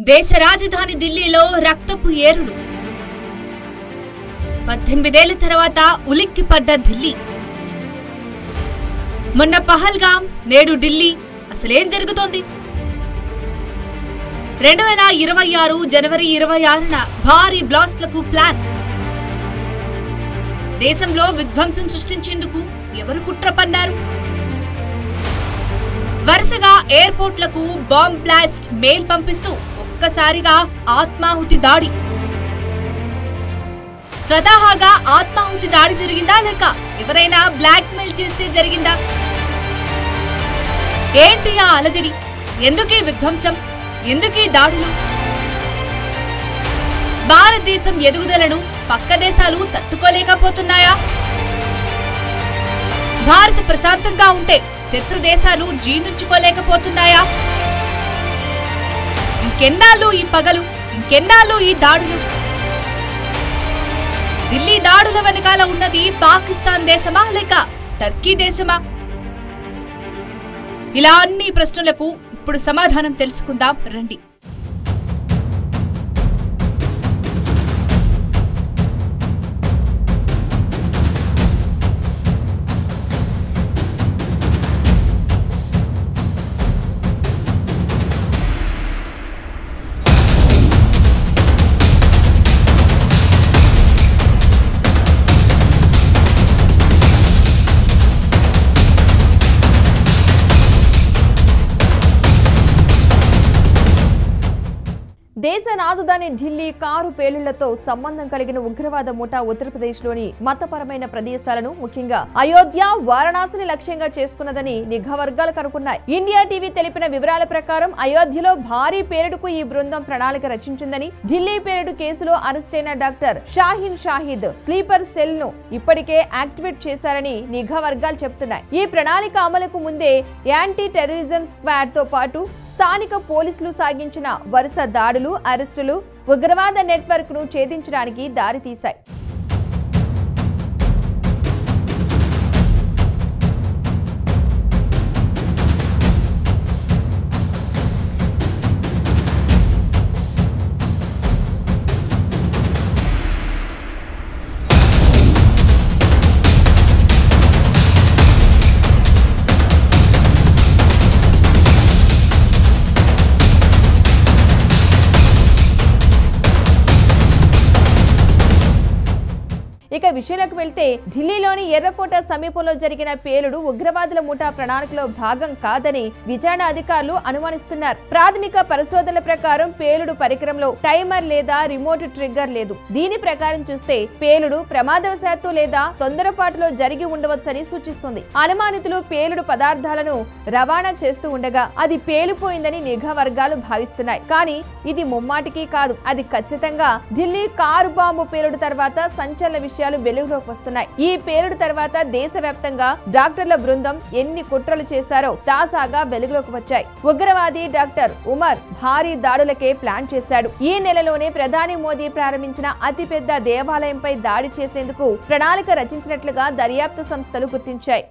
దేశ రాజధాని ఢిల్లీలో రక్తపు ఏరుడు 18 ఏళ్ల తర్వాత ఉలిక్కిపడ్డ ఢిల్లీ. మొన్న పహల్గాం, నేడు ఢిల్లీ. అసలేం జరుగుతోంది? 2026 జనవరి 26న భారీ బ్లాస్ట్లకు ప్లాన్. దేశంలో విధ్వంసం సృష్టించేందుకు ఎవరు కుట్ర పన్నారు? వరుసగా ఎయిర్పోర్ట్లకు బాంబ్ బ్లాస్ట్ మెయిల్ పంపిస్తూ ఒక్కసారిగా ఆత్మాహుతి దాడి. స్వతహాగా ఆత్మాహుతి దాడి జరిగిందా లేక ఎవరైనా బ్లాక్ మెయిల్ చేస్తే జరిగిందా? ఏంటి ఆ అలజడి? ఎందుకీ విధ్వంసం? ఎందుకీ దాడులు? భారతదేశం ఎదుగుదలను పక్క దేశాలు తట్టుకోలేకపోతున్నాయా? భారత్ ప్రశాంతంగా ఉంటే శత్రు దేశాలు జీర్ణించుకోలేకపోతున్నాయా? ఇంకెన్నాళ్ళు ఈ పగలు? ఇంకెన్నాళ్ళు ఈ దాడులు? ఢిల్లీ దాడుల వెనకాల ఉన్నది పాకిస్తాన్ దేశమా లేక టర్కీ దేశమా? ఇలా అన్ని ప్రశ్నలకు ఇప్పుడు సమాధానం తెలుసుకుందాం రండి. దేశ రాజధాని ఢిల్లీ కారు పేలుళ్లతో సంబంధం కలిగిన ఉగ్రవాద ముఠా ఉత్తరప్రదేశ్లోని మతపరమైన ప్రదేశాలను ముఖ్యంగా అయోధ్య, వారణాసిని లక్ష్యంగా చేసుకున్నదని నిఘా వర్గాలు కనుక్కున్నాయి. ఇండియా టీవీ తెలిపిన వివరాల ప్రకారం అయోధ్యలో భారీ పేలుడుకు ఈ బృందం ప్రణాళిక రచించిందని, ఢిల్లీ పేలుడు కేసులో అరెస్టైన doctor Shaheen Shahid sleeper cell ను ఇప్పటికే యాక్టివేట్ చేశారని నిఘా వర్గాలు చెబుతున్నాయి. ఈ ప్రణాళిక అమలుకు ముందే యాంటీ టెర్రరిజం స్క్వాడ్ తో పాటు స్థానిక పోలీసులు సాగించిన వరుస దాడులు, అరెస్టులు ఉగ్రవాద నెట్వర్క్ ను ఛేదించడానికి దారితీశాయి. ఇక విషయాలకు వెళ్తే ఢిల్లీలోని ఎర్రకోట సమీపంలో జరిగిన పేలుడు ఉగ్రవాదుల ముఠా ప్రణాళికలో భాగం కాదని విచారణ అధికారులు అనుమానిస్తున్నారు. ప్రాథమిక పరిశోధనల ప్రకారం పేలుడు పరికరంలో టైమర్ లేదా రిమోట్ ట్రిగ్గర్ లేదు. దీని ప్రకారం చూస్తే పేలుడు ప్రమాదవశాత్తు లేదా తొందరపాటులో జరిగి ఉండవచ్చని సూచిస్తుంది. అనుమానితులు పేలుడు పదార్థాలను రవాణా చేస్తూ ఉండగా అది పేలిపోయిందని నిఘా వర్గాలు భావిస్తున్నాయి. కానీ ఇది ముమ్మాటికి కాదు. అది ఖచ్చితంగా ఢిల్లీ కారు బాంబు పేలుడు తర్వాత సంచలన విషయాలు వెలుగులోకి వస్తున్నాయి. ఈ పేలుడు తర్వాత దేశవ్యాప్తంగా డాక్టర్ల బృందం ఎన్ని కుట్రలు చేశారో తాజాగా వెలుగులోకి వచ్చాయి. ఉగ్రవాది డాక్టర్ ఉమర్ భారీ దాడులకే ప్లాన్ చేశాడు. ఈ నెలలోనే ప్రధాని మోదీ ప్రారంభించిన అతిపెద్ద దేవాలయంపై దాడి చేసేందుకు ప్రణాళిక రచించినట్లుగా దర్యాప్తు సంస్థలు గుర్తించాయి.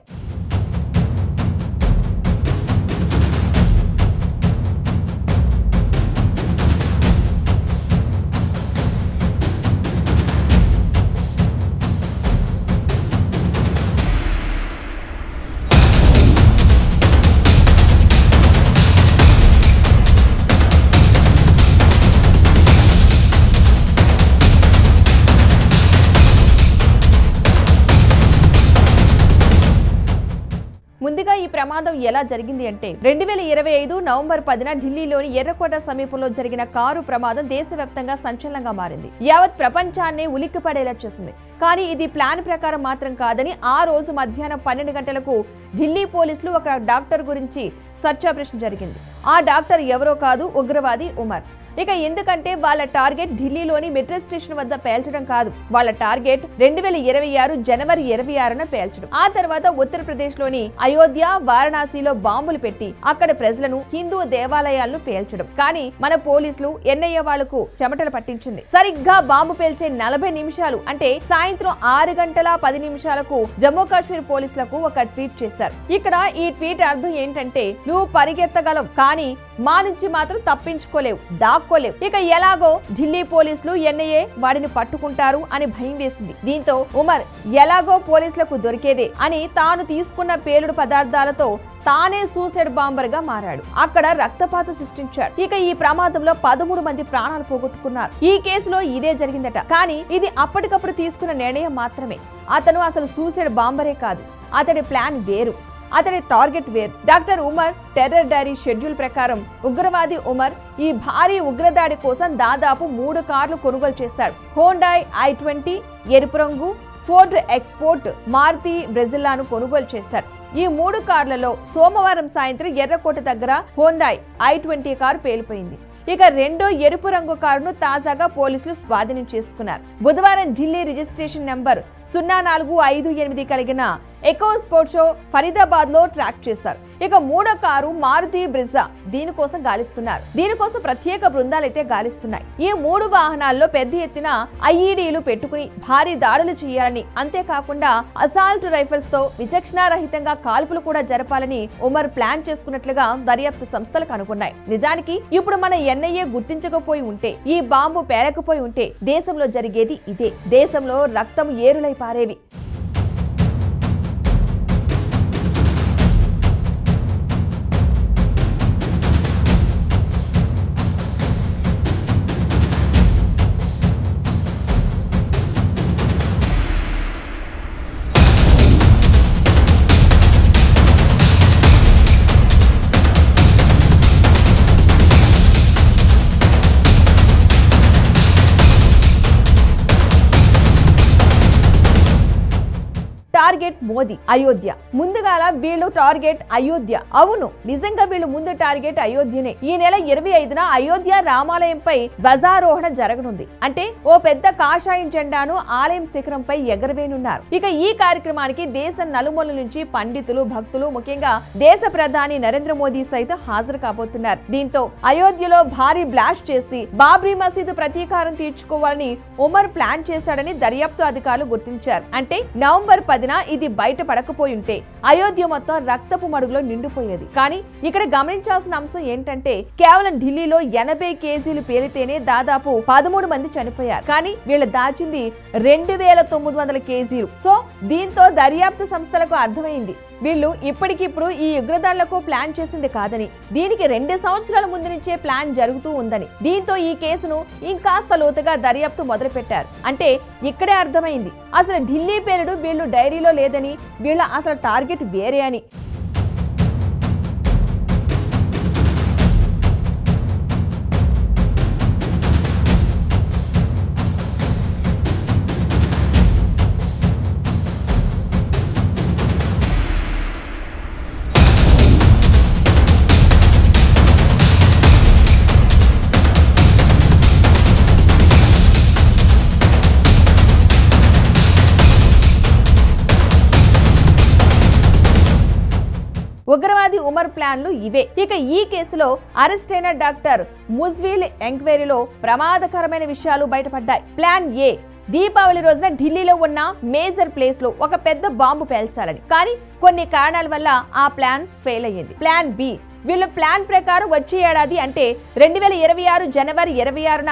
ముందుగా ఈ ప్రమాదం ఎలా జరిగింది అంటే 2025 నవంబర్ 10న ఢిల్లీలోని ఎర్రకోట సమీపంలో జరిగిన కారు ప్రమాదం దేశవ్యాప్తంగా సంచలనంగా మారింది. యావత్ ప్రపంచాన్ని ఉలిక్కిపడేలా చేసింది. కానీ ఇది ప్లాన్ ప్రకారం మాత్రం కాదని ఆ రోజు మధ్యాహ్నం 12 గంటలకు ఢిల్లీ పోలీసులు ఒక డాక్టర్ గురించి సర్చ్ ఆపరేషన్ జరిగింది. ఆ డాక్టర్ ఎవరో కాదు, ఉగ్రవాది ఉమర్. ఇక ఎందుకంటే వాళ్ళ టార్గెట్ ఢిల్లీలోని మెట్రో స్టేషన్ వద్ద పేల్చడం కాదు. వాళ్ళ టార్గెట్ 2026 జనవరి 26న పేల్చడం. ఆ తర్వాత ఉత్తరప్రదేశ్ లోని అయోధ్య, వారణాసిలో బాంబులు పెట్టి అక్కడ ప్రజలను, హిందూ దేవాలయాలను పేల్చడం. కానీ మన పోలీసులు ఎన్ఐఏ వాళ్లకు చెమటలు పట్టించింది. సరిగ్గా బాంబు పేల్చే 40 నిమిషాలు అంటే సాయంత్రం 6 గంటల 10 నిమిషాలకు జమ్మూ కాశ్మీర్ పోలీసులకు ఒక ట్వీట్ చేశారు. ఇక్కడ ఈ ట్వీట్ అర్థం ఏంటంటే, నువ్వు పరిగెత్తగలవు కానీ మా నుంచి మాత్రం తప్పించుకోలేవు. దాక్కోలేవు. ఇక ఎలాగో ఢిల్లీ పోలీసులు ఎన్ఐఏ వాడిని పట్టుకుంటారు అని భయం వేసింది. దీంతో ఉమర్ ఎలాగో పోలీసులకు దొరికేదే అని తాను తీసుకున్న పేలుడు పదార్థాలతో తానే సూసైడ్ బాంబర్ గా మారాడు. అక్కడ రక్తపాతం సృష్టించాడు. ఇక ఈ ప్రమాదంలో 13 మంది ప్రాణాలు పోగొట్టుకున్నారు. ఈ కేసులో ఇదే జరిగిందట. కానీ ఇది అప్పటికప్పుడు తీసుకున్న నిర్ణయం మాత్రమే. అతను అసలు సూసైడ్ బాంబరే కాదు. అతడి ప్లాన్ వేరు, అతడి టార్గెట్ వేరు. Doctor Umar terror diary schedule ప్రకారం ఉగ్రవాది ఉమర్ ఈ భారీ ఉగ్రదాడి కోసం దాదాపు 3 కార్లు కొనుగోలు చేశాడు. హోండాయ్ i20 ఎరుపు రంగు, ఫోర్డ్ ఎక్స్పోర్ట్, మారుతి బ్రెజిల్లాను కొనుగోలు చేశారు. ఈ 3 కార్లలో సోమవారం సాయంత్రం ఎర్రకోట దగ్గర హోండాయ్ i20 కారు పేలిపోయింది. ఇక రెండో ఎరుపు రంగు కారును తాజాగా పోలీసులు స్వాధీనం చేసుకున్నారు. బుధవారం ఢిల్లీ రిజిస్ట్రేషన్ నంబర్ 0458 కలిగిన ఎకో స్పోర్ట్ షో ఫరీదాబాద్ లో ట్రాక్ చేశారు. ఇక మూడో కారు మారుతి బ్రిజా దీనికోసం గాలిస్తున్నారు. దీనికోసం ప్రత్యేక బృందాలైతే గాలిస్తున్నాయి. ఈ 3 వాహనాల్లో పెద్ద ఎత్తున ఐఈడీలు పెట్టుకుని భారీ దాడులు చేయాలని, అంతేకాకుండా అసాల్ట్ రైఫిల్స్ తో విచక్షణారహితంగా కాల్పులు కూడా జరపాలని ఉమర్ ప్లాన్ చేసుకున్నట్లుగా దర్యాప్తు సంస్థలు కనుగొన్నాయి. నిజానికి ఇప్పుడు మన ఎన్ఐఏ గుర్తించకపోయి ఉంటే, ఈ బాంబు పేలకపోయి ఉంటే దేశంలో జరిగేది ఇదే. దేశంలో రక్తం ఏరులై పారేవి. టార్గెట్ మోదీ, అయోధ్య. ముందుగాల వీళ్ళు టార్గెట్ అయోధ్య. అవును, నిజంగా వీళ్ళు ముందు టార్గెట్ అయోధ్యనే. ఈ నెల 25న అయోధ్య రామాలయంపై ధ్వజారోహణ జరగనుంది. అంటే ఓ పెద్ద కాషాయం జెండాను ఆలయం శిఖరంపై ఎగరవేనున్నారు. ఇక ఈ కార్యక్రమానికి దేశం నలుమూలల నుంచి పండితులు, భక్తులు, ముఖ్యంగా దేశ ప్రధాని నరేంద్ర మోదీ సైతం హాజరు కాబోతున్నారు. దీంతో అయోధ్యలో భారీ బ్లాస్ట్ చేసి బాబ్రీ మసీదు ప్రతీకారం తీర్చుకోవాలని ఉమర్ ప్లాన్ చేశాడని దర్యాప్తు అధికారులు గుర్తించారు. అంటే నవంబర్ 10న ఇది బయట పడకపోయింటే అయోధ్య మొత్తం రక్తపు మడుగులో నిండిపోయేది. కానీ ఇక్కడ గమనించాల్సిన అంశం ఏంటంటే, కేవలం ఢిల్లీలో 80 కేజీలు పేలితేనే దాదాపు 13 మంది చనిపోయారు. కానీ వీళ్ళు దాచింది 2900 కేజీలు. సో దీంతో దర్యాప్తు సంస్థలకు అర్థమైంది, వీళ్ళు ఇప్పటికిప్పుడు ఈ ఉగ్రదాడులకు ప్లాన్ చేసింది కాదని, దీనికి 2 సంవత్సరాల ముందు నుంచే ప్లాన్ జరుగుతూ ఉందని. దీంతో ఈ కేసును ఇంకాస్త లోతుగా దర్యాప్తు మొదలు పెట్టారు. అంటే ఇక్కడే అర్థమైంది, అసలు ఢిల్లీ పేలుడు వీళ్ళు డైరీలో లేదని, వీళ్ళ అసలు టార్గెట్ వేరే అని. ఉగ్రవాది ఉమర్ ప్లాన్లు ఇవే. ఇక ఈ కేసులో అరెస్ట్ అయిన డాక్టర్ ముజ్విల్ ఎంక్వైరీలో ప్రమాదకరమైన విషయాలు బయటపడ్డాయి. ప్లాన్ ఏ, దీపావళి రోజున ఢిల్లీలో ఉన్న మేజర్ ప్లేస్ లో ఒక పెద్ద బాంబు పేల్చాలని. కానీ కొన్ని కారణాల వల్ల ఆ ప్లాన్ ఫెయిల్ అయ్యింది. ప్లాన్ బి, వీళ్ళ ప్లాన్ ప్రకారం వచ్చే ఏడాది అంటే 2026 జనవరి 26న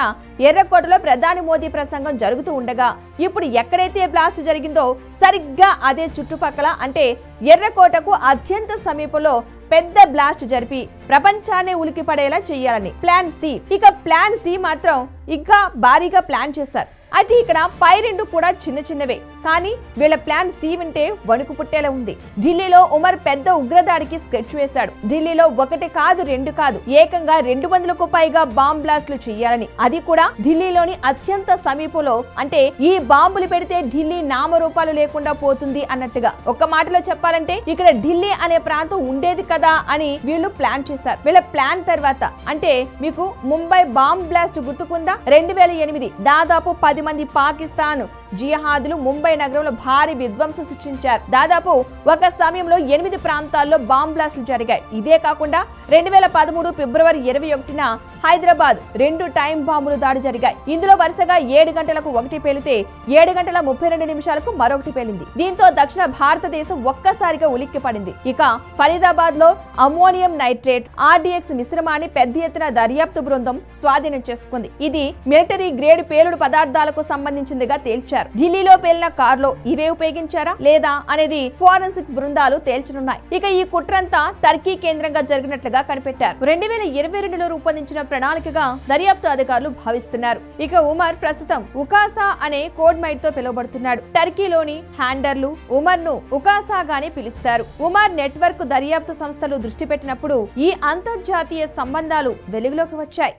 ఎర్రకోటలో ప్రధాని మోదీ ప్రసంగం జరుగుతూ ఉండగా, ఇప్పుడు ఎక్కడైతే బ్లాస్ట్ జరిగిందో సరిగ్గా అదే చుట్టుపక్కల అంటే ఎర్రకోటకు అత్యంత సమీపంలో పెద్ద బ్లాస్ట్ జరిపి ప్రపంచాన్ని ఉలికిపడేలా చేయాలని ప్లాన్ సి. ఇక ప్లాన్ సి మాత్రం ఇంకా భారీగా ప్లాన్ చేశారు. అయితే ఇక్కడ పై 2 కూడా చిన్న చిన్నవే. కానీ వీళ్ళ ప్లాన్ సి వింటే వణుకు పుట్టేలా ఉంది. ఢిల్లీలో ఉమర్ పెద్ద ఉగ్రదాడికి స్కెచ్ వేశాడు. ఢిల్లీలో 1 కాదు 2 కాదు, ఏకంగా 200కు పైగా బాంబ్ బ్లాస్ట్లు చేయాలని. అది కూడా ఢిల్లీలోని అత్యంత సమీపంలో. అంటే ఈ బాంబులు పెడితే ఢిల్లీ నామరూపాలు లేకుండా పోతుంది అన్నట్టుగా. ఒక్క మాటలో చెప్పాలంటే ఇక్కడ ఢిల్లీ అనే ప్రాంతం ఉండేది కదా అని వీళ్ళు ప్లాన్ చేశారు. వీళ్ళ ప్లాన్ తర్వాత అంటే మీకు ముంబై బాంబ్ బ్లాస్ట్ గుర్తుకుందా? 2008 దాదాపు 10 మంది పాకిస్తాన్ జిహాదులు ముంబై నగరంలో భారీ విధ్వంసం సృష్టించారు. దాదాపు ఒక సమయంలో 8 ప్రాంతాల్లో బాంబ్ బ్లాస్టులు జరిగాయి. ఇదే కాకుండా 2013 ఫిబ్రవరి 21న హైదరాబాద్ 2 టైం బాంబులు దాడి జరిగాయి. ఇందులో వరుసగా 7 గంటలకు ఒకటి పేలితే 7 గంటల 32 నిమిషాలకు మరొకటి పేలింది. దీంతో దక్షిణ భారతదేశం ఒక్కసారిగా ఉలిక్కిపడింది. ఇక ఫరీదాబాద్ లో అమోనియం నైట్రేట్ RDX మిశ్రమాన్ని పెద్ద ఎత్తున దర్యాప్తు బృందం స్వాధీనం చేసుకుంది. ఇది మిలిటరీ గ్రేడ్ పేలుడు పదార్థాలకు సంబంధించిందిగా తేల్చారు. ఢిల్లీలో పేలిన కారులో ఇవే ఉపయోగించారా లేదా అనేది ఫోరెన్సిక్స్ బృందాలు తేల్చనున్నాయి. ఇక ఈ కుట్రంతా టర్కీ కేంద్రంగా జరిగినట్లుగా కనిపెట్టారు. 2022లో రూపొందించిన ప్రణాళికగా దర్యాప్తు అధికారులు భావిస్తున్నారు. ఇక ఉమర్ ప్రస్తుతం ఉకాసా అనే కోడ్ మైట్ తో పిలువబడుతున్నాడు. టర్కీలోని హ్యాండర్లు ఉమర్ ను ఉకాసాగానే పిలుస్తారు. ఉమర్ నెట్వర్క్ దర్యాప్తు సంస్థలు దృష్టి పెట్టినప్పుడు ఈ అంతర్జాతీయ సంబంధాలు వెలుగులోకి వచ్చాయి.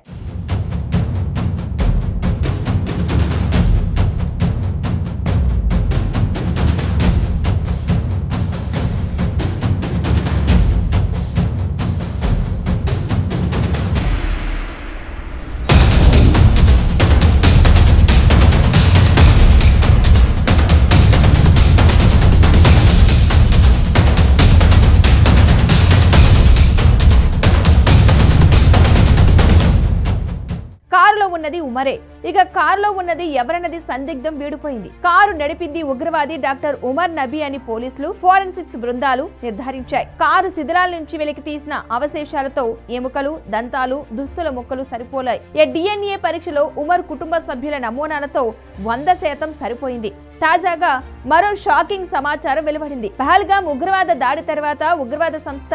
ఉన్నది ఉమరే. ఇక కారులో ఉన్నది ఎవరన్నది సందిగ్ధం వీడిపోయింది. కారు నడిపింది ఉగ్రవాది డాక్టర్ ఉమర్ నబీ అని పోలీసులు ఫోరెన్సిక్స్ బృందాలు నిర్ధారించాయి. కారు శిథిలాల నుంచి వెలికి తీసిన అవశేషాలతో ఎముకలు, దంతాలు, దుస్తుల ముక్కలు సరిపోలాయి. DNA పరీక్షలో ఉమర్ కుటుంబ సభ్యుల నమూనాలతో 100% సరిపోయింది. తాజాగా మరో షాకింగ్ సమాచారం వెలువడింది. పహల్గాం ఉగ్రవాద దాడి తర్వాత ఉగ్రవాద సంస్థ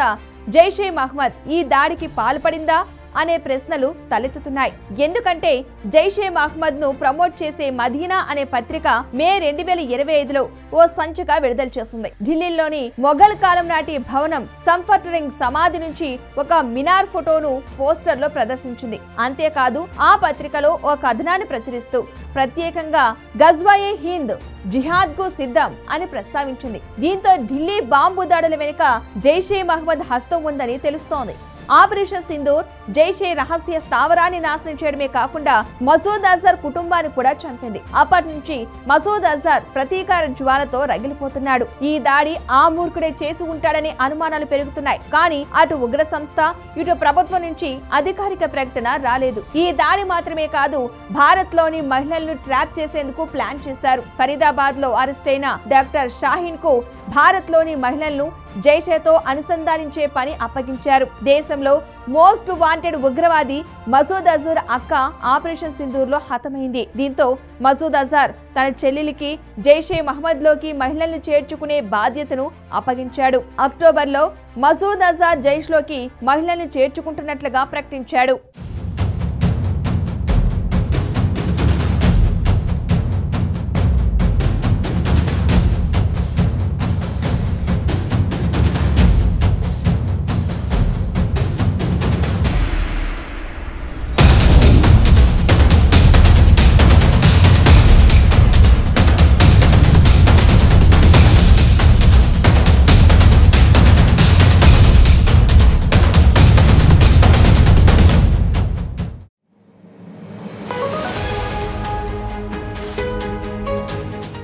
జైషే మహ్మద్ ఈ దాడికి పాల్పడిందా అనే ప్రశ్నలు తలెత్తుతున్నాయి. ఎందుకంటే జైషే మహ్మద్ ను ప్రమోట్ చేసే మదీనా అనే పత్రిక మే 2025లో ఓ సంచిక విడుదల చేసింది. ఢిల్లీలోని మొఘల్ కాలం నాటి భవనం సంఫర్ట్ రింగ్ సమాధి నుంచి ఒక మినార్ ఫోటోను పోస్టర్ లో ప్రదర్శించింది. అంతేకాదు ఆ పత్రికలో ఓ కథనాన్ని ప్రచురిస్తూ ప్రత్యేకంగా గజ్వాయే హింద్ జిహాద్ కు సిద్ధం అని ప్రస్తావించింది. దీంతో ఢిల్లీ బాంబు దాడుల వెనుక జైషే మహ్మద్ హస్తం ఉందని తెలుస్తోంది. ఆపరేషన్ సింధూర్ జైషే రహస్య స్థావరాన్ని నాశనం చేయడమే కాకుండా మసూద్ అజర్ కుటుంబాన్ని కూడా చంపింది. అప్పటి నుంచి మసూద్ అజర్ ప్రతీకార జ్వాలతో రగిలిపోతున్నాడు. ఈ దాడి ఆ మూర్ఖుడే చేసి ఉంటాడనే అనుమానాలు పెరుగుతున్నాయి. కానీ అటు ఉగ్ర సంస్థ ఇటు ప్రభుత్వం నుంచి అధికారిక ప్రకటన రాలేదు. ఈ దాడి మాత్రమే కాదు, భారత్ లోని మహిళలను ట్రాప్ చేసేందుకు ప్లాన్ చేశారు. ఫరీదాబాద్ లో అరెస్ట్ అయిన డాక్టర్ షాహీన్ కు భారత్ లోని మహిళలను జైషేతో అనుసంధానించే పని అప్పగించారు. దేశంలో మోస్ట్ వాంటెడ్ ఉగ్రవాది మసూద్ అజర్ అక్క ఆపరేషన్ సింధూర్ లో హతమైంది. దీంతో మసూద్ అజర్ తన చెల్లెలికి జైషే మహ్మద్ లోకి మహిళల్ని చేర్చుకునే బాధ్యతను అప్పగించాడు. అక్టోబర్లో మసూద్ అజర్ జైష్ లోకి మహిళల్ని చేర్చుకుంటున్నట్లుగా ప్రకటించాడు.